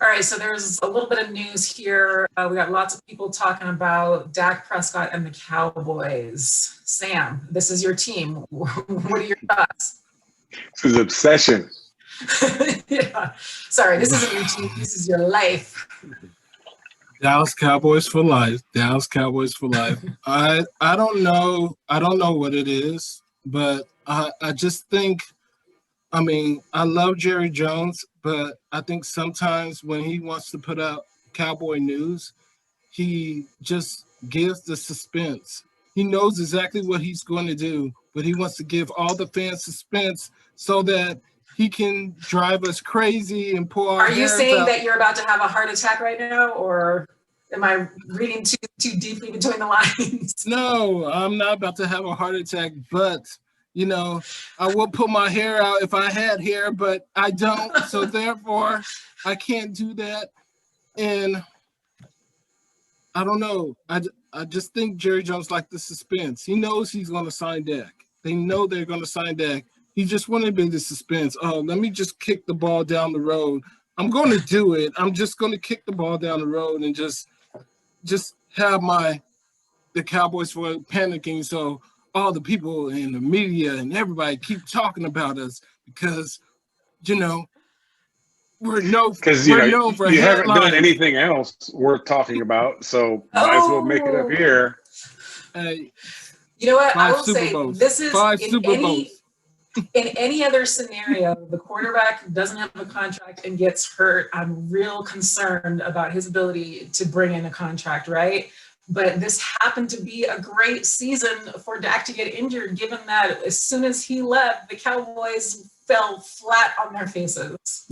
All right, so there's a little bit of news here. We got lots of people talking about Dak Prescott and the Cowboys. Sam, this is your team. What are your thoughts? This is obsession. Yeah. Sorry, this isn't your team. This is your life. Dallas Cowboys for life. Dallas Cowboys for life. I don't know. I don't know what it is, but I just think. I mean, I love Jerry Jones, but I think sometimes when he wants to put out cowboy news, he just gives the suspense. He knows exactly what he's going to do, but he wants to give all the fans suspense so that he can drive us crazy and pull our Are you hairs saying out. that you're about to have a heart attack right now, or am I reading too deeply between the lines? No, I'm not about to have a heart attack, but you know, I would pull my hair out if I had hair, but I don't. So therefore, I can't do that. And I don't know. I just think Jerry Jones likes the suspense. He knows he's going to sign Dak. They know they're going to sign Dak. He just wanted to be the suspense. Oh, let me just kick the ball down the road. I'm going to do it. I'm just going to kick the ball down the road and just have the Cowboys were panicking. So all the people in the media and everybody keep talking about us because, you know, we're known for you haven't done headlines. anything else worth talking about, so might as well make it up here. You know what? I will say this is in any other scenario, the quarterback doesn't have a contract and gets hurt. I'm real concerned about his ability to bring in a contract, right? But this happened to be a great season for Dak to get injured, given that as soon as he left, the Cowboys fell flat on their faces.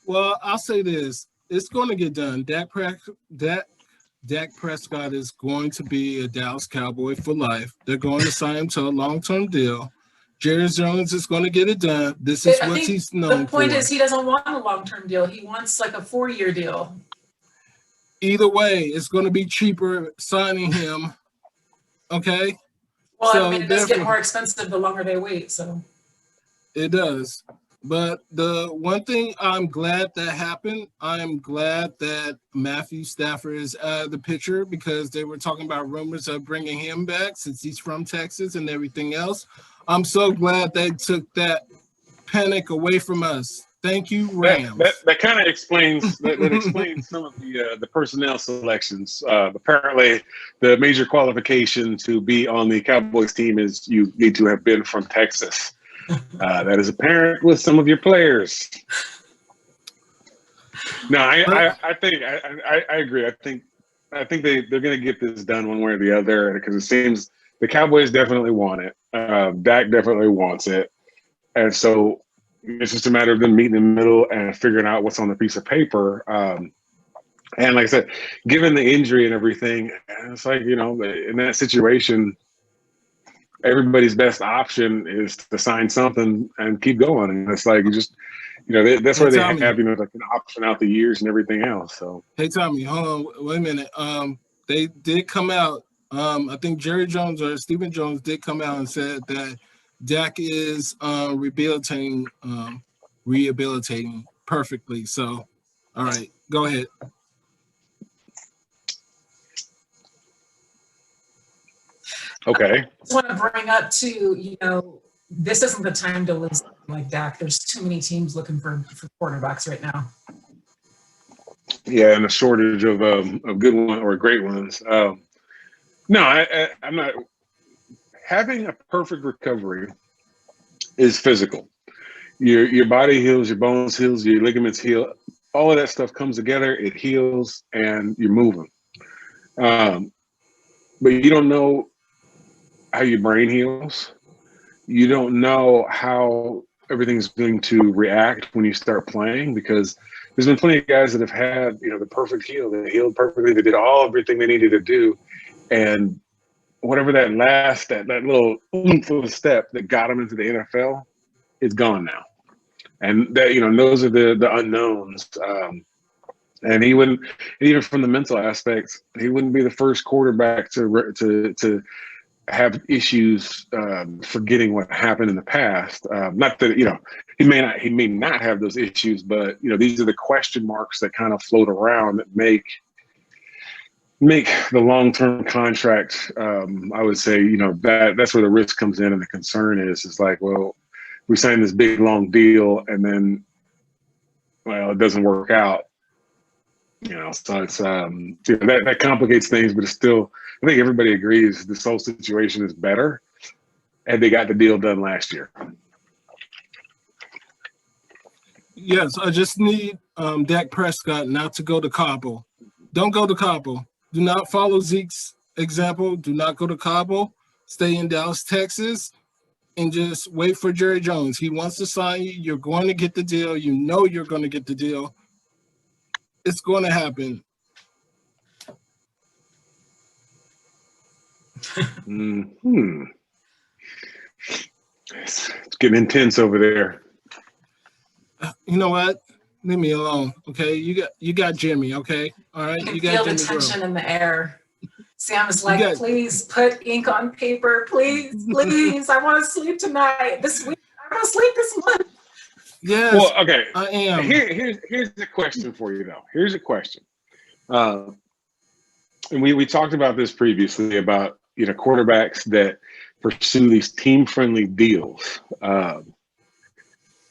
Well, I'll say this. It's going to get done. Dak Prescott is going to be a Dallas Cowboy for life. They're going to sign him to a long-term deal. Jerry Jones is going to get it done. This is what he's known for. The point is he doesn't want a long-term deal. He wants like a 4-year deal. Either way, it's going to be cheaper signing him. Okay? Well, so I mean, it does get more expensive the longer they wait, so. It does. But the one thing I'm glad that happened, I'm glad that Matthew Stafford is out of the picture because they were talking about rumors of bringing him back since he's from Texas and everything else. I'm so glad they took that panic away from us. Thank you, Rams. That kind of explains that explains some of the personnel selections. Apparently, the major qualification to be on the Cowboys team is you need to have been from Texas. That is apparent with some of your players. No, I think I agree. I think they're going to get this done one way or the other because it seems the Cowboys definitely want it. Dak definitely wants it, and so it's just a matter of them meeting in the middle and figuring out what's on the piece of paper. And like I said, given the injury and everything, it's like, you know, in that situation, everybody's best option is to sign something and keep going. And it's like, you just, you know, that's where they have, you know, like an option out the years and everything else. So, hey, Tommy, hold on, wait a minute. They did come out. I think Jerry Jones or Stephen Jones did come out and said that Dak is rehabilitating perfectly. So, all right, go ahead. Okay. I just want to bring up too, you know, this isn't the time to lose like Dak. There's too many teams looking for quarterbacks right now. Yeah, and a shortage of good ones or great ones. No, I'm not. Having a perfect recovery is physical. Your body heals, your bones heals, your ligaments heal. All of that stuff comes together. It heals, and you're moving. But you don't know how your brain heals. You don't know how everything's going to react when you start playing because there's been plenty of guys that have had, you know, the perfect heal. They healed perfectly. They did everything they needed to do. And whatever that little oomph of a step that got them into the NFL is gone now. And that, you know, those are the unknowns. And he wouldn't, even from the mental aspects, he wouldn't be the first quarterback to have issues forgetting what happened in the past. Not that, you know, he may not have those issues, but, you know, these are the question marks that kind of float around that make the long-term contract. I would say, you know, that's where the risk comes in, and the concern is like, well, we signed this big long deal and then, well, it doesn't work out. You know, so it's you know, that complicates things, but it's still, I think everybody agrees this whole situation is better, and they got the deal done last year. Yes, I just need Dak Prescott not to go to Cabo. Don't go to Cabo. Do not follow Zeke's example. Do not go to Cabo. Stay in Dallas, Texas, and just wait for Jerry Jones. He wants to sign you. You're going to get the deal. You know you're going to get the deal. It's going to happen. It's getting intense over there. You know what? Leave me alone, okay? You got Jimmy, okay? All right, I you can got feel Jimmy the tension Graham. in the air. Sam is like, please put ink on paper, please, please. I want to sleep tonight. This week, I want to sleep this month. Yes. Well, okay. I am. Here's the question for you, though. Here's a question. And we talked about this previously about, you know, quarterbacks that pursue these team-friendly deals. I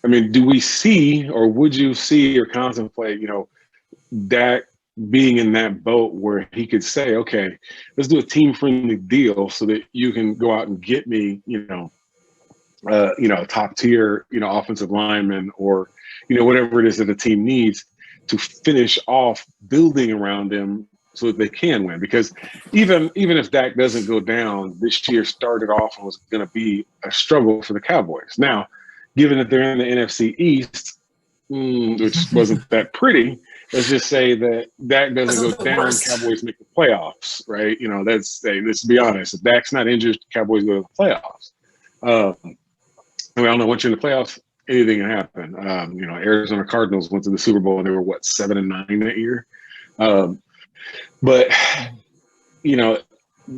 mean, do we see, or would you see or contemplate, you know, Dak being in that boat where he could say, okay, let's do a team-friendly deal so that you can go out and get me, you know, top tier, you know, offensive lineman, or, you know, whatever it is that the team needs to finish off building around him so that they can win. Because even if Dak doesn't go down, this year started off and was going to be a struggle for the Cowboys. Now, given that they're in the NFC East, which wasn't that pretty, let's just say that Dak doesn't go down, Cowboys make the playoffs, right? You know, let's be honest. If Dak's not injured, Cowboys go to the playoffs. I don't know, once you're in the playoffs, anything can happen. You know, Arizona Cardinals went to the Super Bowl and they were, what, 7-9 that year? But, you know,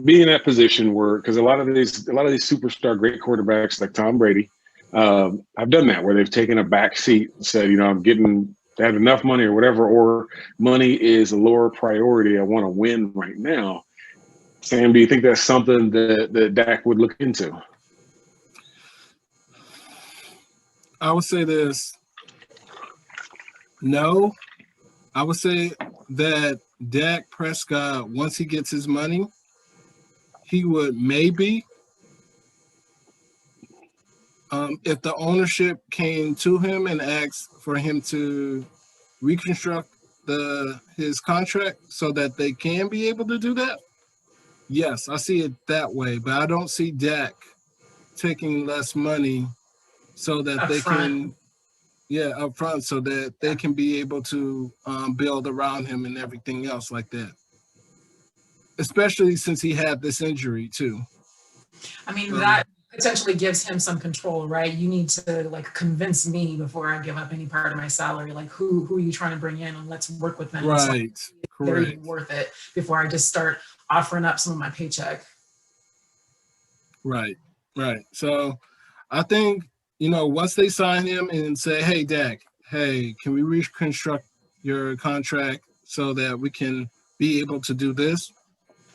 being in that position where, because a lot of these superstar great quarterbacks like Tom Brady, I've done that, where they've taken a back seat and said, you know, I have enough money or whatever, or money is a lower priority. I want to win right now. Sam, do you think that's something that Dak would look into? I would say this. No, I would say that Dak Prescott, once he gets his money, he would maybe, if the ownership came to him and asked for him to reconstruct his contract so that they can be able to do that. Yes, I see it that way, but I don't see Dak taking less money so that they can, up front, so that they can be able to build around him and everything else like that. Especially since he had this injury too. I mean, that potentially gives him some control, right? You need to like convince me before I give up any part of my salary. Like, who are you trying to bring in, and let's work with them. Right. So they're even worth it before I just start offering up some of my paycheck. Right. So I think, you know, once they sign him and say, hey, Dak, hey, can we reconstruct your contract so that we can be able to do this?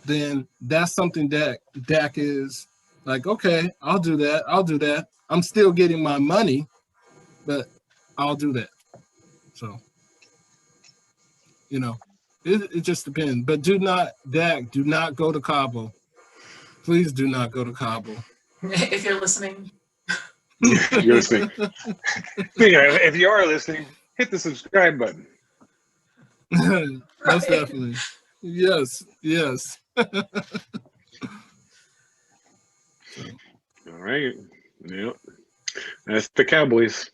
Then that's something that Dak is like, okay, I'll do that. I'm still getting my money, but I'll do that. So, you know, it just depends. But Dak, do not go to Cabo. Please do not go to Cabo. If you're listening. You're listening. If you are listening, hit the subscribe button. Most definitely. Yes. All right. Yep. That's the Cowboys.